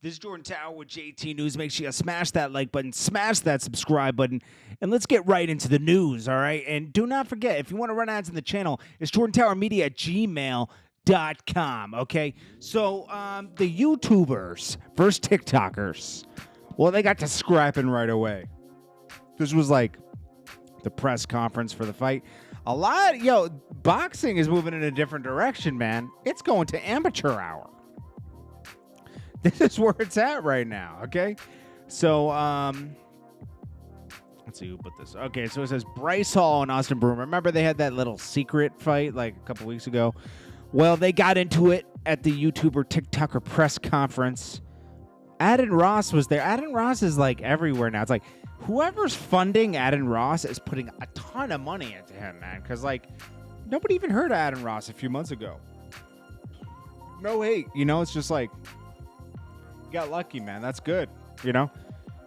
This is Jordan Tower with JT News. Make sure you smash that like button, smash that subscribe button, and let's get right into the news, all right? And do not forget, if you want to run ads in the channel, it's jordantowermedia at gmail.com, okay? So, the YouTubers versus TickTockers, well, they got to scrapping right away. This was like the press conference for the fight. Boxing is moving in a different direction, man. It's going to amateur hour. This is where it's at right now, okay? So, let's see who put this. Okay, so it says Bryce Hall and Austin Broom. Remember they had that little secret fight like a couple weeks ago? Well, they got into it at the YouTuber TickTocker press conference. Adin Ross was there. Adin Ross is like everywhere now. It's like whoever's funding Adin Ross is putting a ton of money into him, man. Because, like, nobody even heard of Adin Ross a few months ago. No hate. It's just like, you got lucky, man. That's good, But,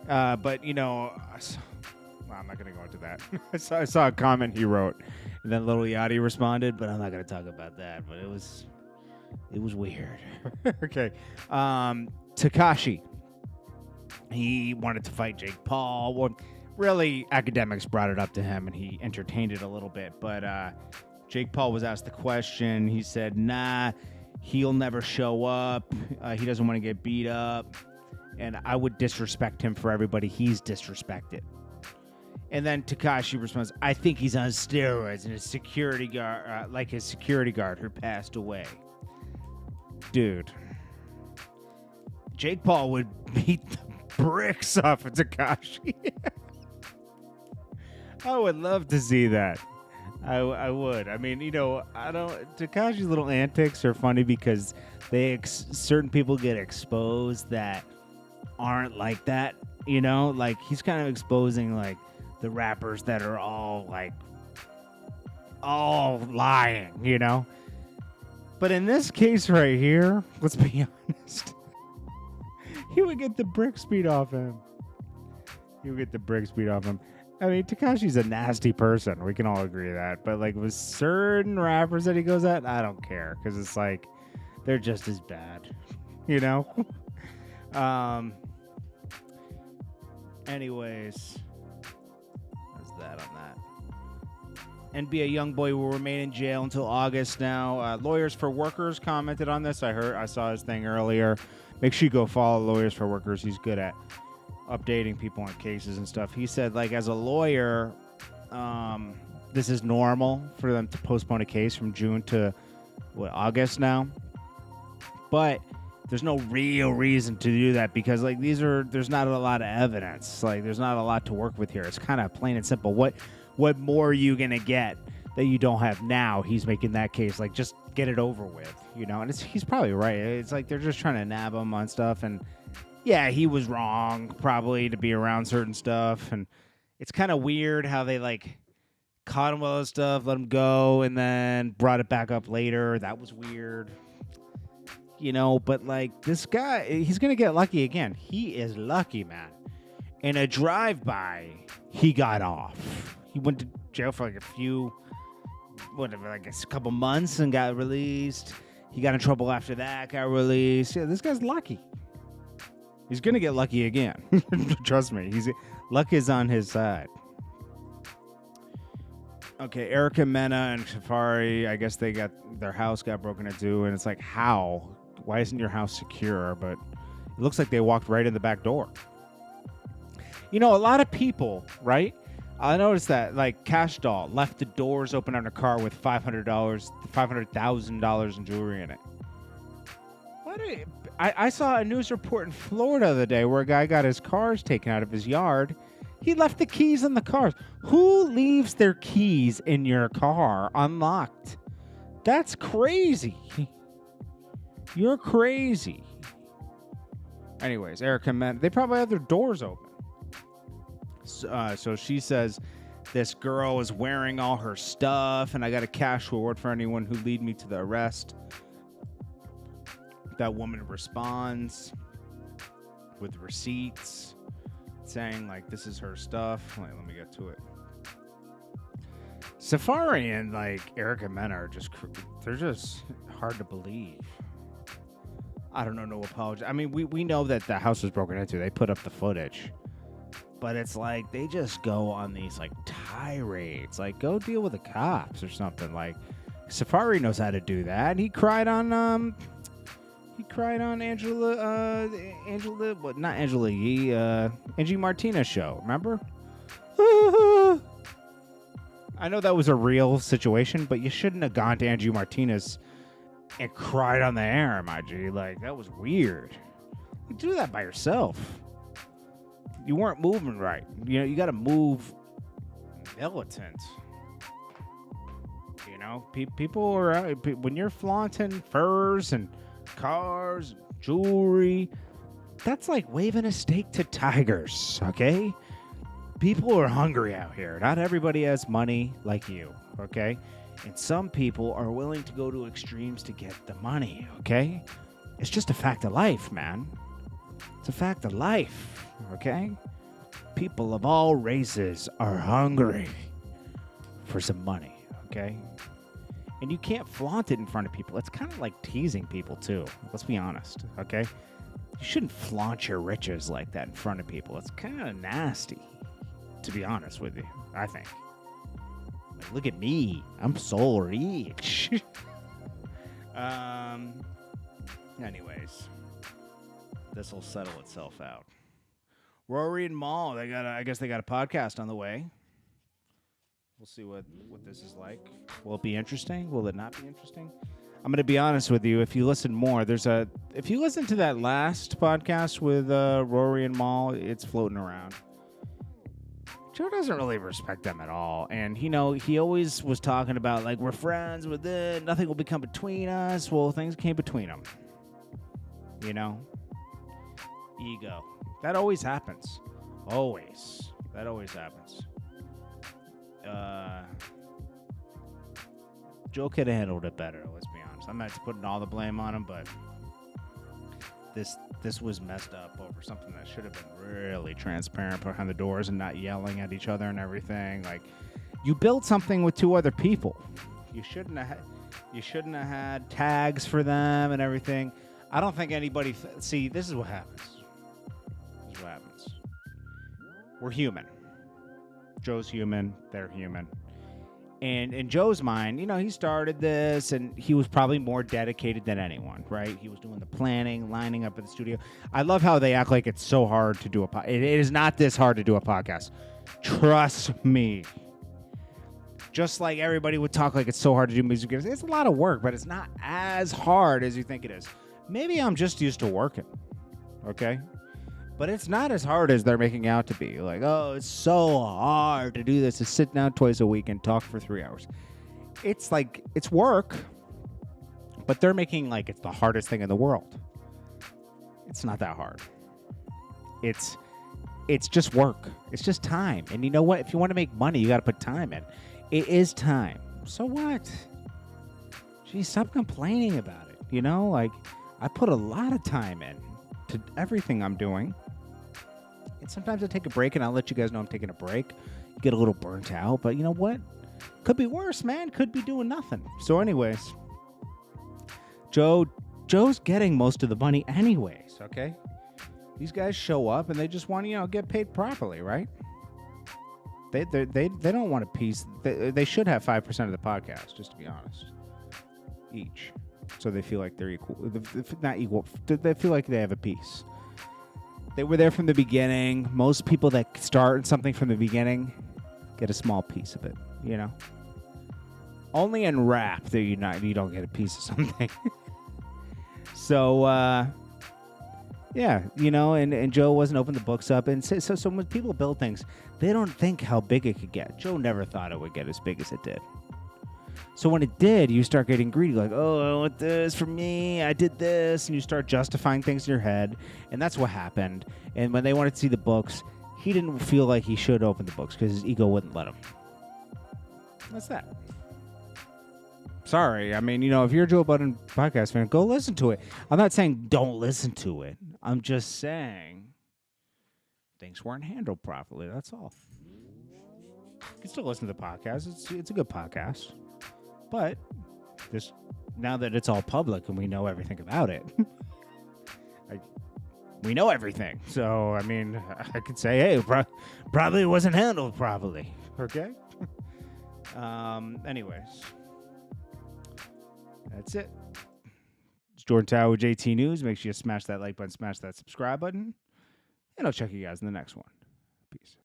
I'm not going to go into that. I saw a comment he wrote, and then Lil Yachty responded, but I'm not going to talk about that. But it was weird. Okay. Tekashi. He wanted to fight Jake Paul. Well, really, academics brought it up to him, and he entertained it a little bit. But Jake Paul was asked the question. He said, nah, he'll never show up. He doesn't want to get beat up. And I would disrespect him for everybody he's disrespected. And then Tekashi responds, I think he's on steroids and his security guard, like his security guard who passed away. Dude. Jake Paul would beat the bricks off of Tekashi. I would love to see that. I would. I mean, Tekashi's little antics are funny because certain people get exposed that aren't like that, like he's kind of exposing like the rappers that are all lying, But in this case right here, let's be honest, he would get the bricks beat off him. I mean, Tekashi's a nasty person. We can all agree that. But, like, with certain rappers that he goes at, I don't care. Because it's like, they're just as bad. Anyways. That's that on that. NBA Youngboy will remain in jail until August now. Lawyers for Workers commented on this. I saw his thing earlier. Make sure you go follow Lawyers for Workers. He's good at updating people on cases and stuff. He said, like, as a lawyer, this is normal for them to postpone a case from June to August now. But there's no real reason to do that because, like, there's not a lot of evidence. Like, there's not a lot to work with here. It's kind of plain and simple. What more are you gonna get that you don't have now? He's making that case. Like, just get it over with, And he's probably right. It's like they're just trying to nab him on stuff, and yeah, he was wrong probably to be around certain stuff, and it's kind of weird how they like caught him with all this stuff, let him go, and then brought it back up later. That was weird, But like this guy, he's gonna get lucky again. He is lucky, man. In a drive-by, he got off. He went to jail for like a couple months and got released. He got in trouble after that, got released. Yeah, this guy's lucky. He's going to get lucky again. Trust me. Luck is on his side. Okay, Erica Mena and Safari, I guess their house got broken into, and it's like, how? Why isn't your house secure? But it looks like they walked right in the back door. A lot of people, right? I noticed that, like, Cash Doll left the doors open on her car with $500,000 in jewelry in it. I saw a news report in Florida the other day where a guy got his cars taken out of his yard. He left the keys in the cars. Who leaves their keys in your car unlocked? That's crazy. You're crazy. Anyways, Erica meant they probably have their doors open. So she says, this girl is wearing all her stuff, and I got a cash reward for anyone who lead me to the arrest. That woman responds with receipts saying, like, this is her stuff. Wait, let me get to it. Safari and, like, Erica Mena are they're just hard to believe. I don't know, no apology. I mean, we know that the house was broken into. They put up the footage. But it's like they just go on these like tirades. Like, go deal with the cops or something. Like, Safari knows how to do that. He cried on Angela, what? Not Angela Yee, Angie Martinez show. Remember? I know that was a real situation, but you shouldn't have gone to Angie Martinez and cried on the air, my G. Like, that was weird. You do that by yourself. You weren't moving right. You know, you got to move militant. You know, people are out, when you're flaunting furs and cars, jewelry, that's like waving a steak to tigers, okay? People are hungry out here. Not everybody has money like you, okay? And some people are willing to go to extremes to get the money, okay? It's just a fact of life, man. It's a fact of life, okay? People of all races are hungry for some money, okay? And you can't flaunt it in front of people. It's kind of like teasing people, too. Let's be honest, okay? You shouldn't flaunt your riches like that in front of people. It's kind of nasty, to be honest with you, I think. Like, look at me. I'm so rich. Anyways, this will settle itself out. Rory and Mal, I guess they got a podcast on the way. We'll see what this is like. Will it be interesting? Will it not be interesting? I'm going to be honest with you. If you listen more, if you listen to that last podcast with Rory and Mal, it's floating around. Joe doesn't really respect them at all. And, you know, he always was talking about, like, we're friends with it. Nothing will become between us. Well, things came between them. You know? Ego. That always happens. Always. That always happens. Joe could have handled it better, let's be honest. I'm not putting all the blame on him, but this was messed up over something that should have been really transparent behind the doors and not yelling at each other and everything. Like, you built something with two other people. You shouldn't have had tags for them and everything. I don't think anybody see, this is what happens. This is what happens. We're human. Joe's human, they're human. And in Joe's mind, you know, he started this and he was probably more dedicated than anyone, right? He was doing the planning, lining up at the studio. I love how they act like it's so hard to do a podcast. It is not this hard to do a podcast. Trust me. Just like everybody would talk like it's so hard to do music videos. It's a lot of work, but it's not as hard as you think it is. Maybe I'm just used to working, okay? But it's not as hard as they're making out to be. Like, oh, it's so hard to do this, to sit down twice a week and talk for 3 hours. It's like, it's work, but they're making like it's the hardest thing in the world. It's not that hard. It's just work. It's just time. And you know what? If you want to make money, you got to put time in. It is time. So what? Geez, stop complaining about it. You know, like, I put a lot of time in to everything I'm doing. And sometimes I take a break, and I'll let you guys know I'm taking a break. Get a little burnt out, but you know what? Could be worse, man. Could be doing nothing. So anyways, Joe's getting most of the money anyways, okay? These guys show up, and they just want to, you know, get paid properly, right? They don't want a piece. They should have 5% of the podcast, just to be honest, each. So they feel like they're equal. Not equal. They feel like they have a piece. They were there from the beginning. Most people that start something from the beginning get a small piece of it, you know? Only in rap that you don't get a piece of something. So, yeah, you know, and Joe wasn't opening the books up. And so when people build things, they don't think how big it could get. Joe never thought it would get as big as it did. So when it did, you start getting greedy, like, oh, I want this for me, I did this, and you start justifying things in your head, and that's what happened. And when they wanted to see the books, he didn't feel like he should open the books because his ego wouldn't let him. That's that. Sorry, I mean, you know, if you're a Joe Budden podcast fan, go listen to it. I'm not saying don't listen to it. I'm just saying things weren't handled properly, that's all. You can still listen to the podcast. It's a good podcast. But now that it's all public and we know everything about it, we know everything. So, I mean, I could say, hey, probably wasn't handled properly. Okay? Anyways, that's it. It's Jordan Tower with JT News. Make sure you smash that like button, smash that subscribe button, and I'll check you guys in the next one. Peace.